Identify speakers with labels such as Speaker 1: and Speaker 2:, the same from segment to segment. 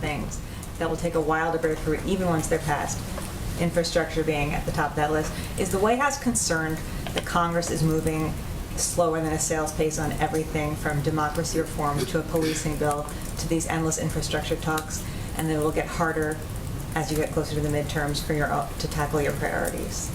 Speaker 1: things that will take a while to break through, even once they're passed, infrastructure being at the top of that list. Is the White House concerned that Congress is moving slower than a snail's pace on everything from democracy reform to a policing bill to these endless infrastructure talks, and that it will get harder as you get closer to the midterms for to tackle your priorities?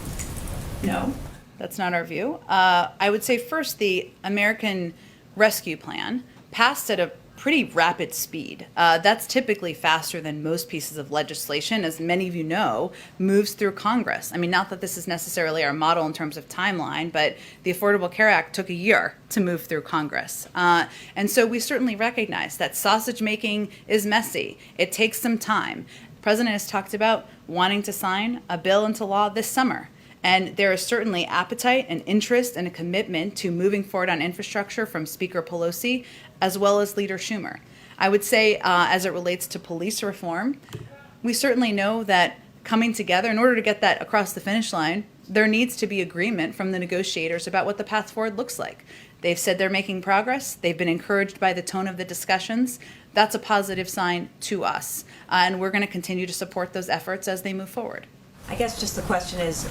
Speaker 2: No, that's not our view. I would say first, the American Rescue Plan passed at a pretty rapid speed. That's typically faster than most pieces of legislation, as many of you know, moves through Congress. I mean, not that this is necessarily our model in terms of timeline, but the Affordable Care Act took a year to move through Congress. And so we certainly recognize that sausage making is messy. It takes some time. The President has talked about wanting to sign a bill into law this summer. And there is certainly appetite and interest and a commitment to moving forward on infrastructure from Speaker Pelosi as well as Leader Schumer. I would say, as it relates to police reform, we certainly know that coming together, in order to get that across the finish line, there needs to be agreement from the negotiators about what the path forward looks like. They've said they're making progress. They've been encouraged by the tone of the discussions. That's a positive sign to us. And we're going to continue to support those efforts as they move forward.
Speaker 1: I guess just the question is,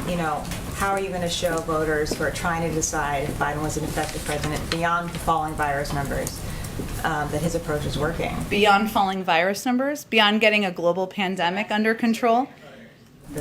Speaker 1: how are you going to show voters who are trying to decide if Biden was an effective president beyond the falling virus numbers that his approach is working?
Speaker 2: Beyond falling virus numbers? Beyond getting a global pandemic under control?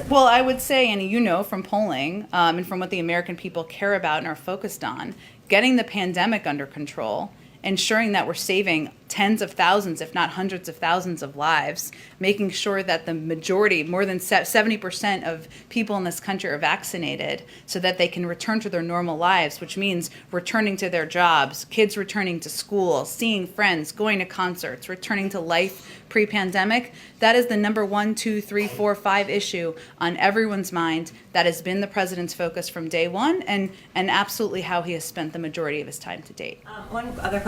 Speaker 2: Well, I would say, and you know from polling and from what the American people care about and are focused on, getting the pandemic under control, ensuring that we're saving tens of thousands, if not hundreds of thousands of lives, making sure that the majority, more than 70% of people in this country are vaccinated so that they can return to their normal lives, which means returning to their jobs, kids returning to school, seeing friends, going to concerts, returning to life pre-pandemic. That is the number 1, 2, 3, 4, 5 issue on everyone's mind. That has been the president's focus from day one and absolutely how he has spent the majority of his time to date.
Speaker 1: One other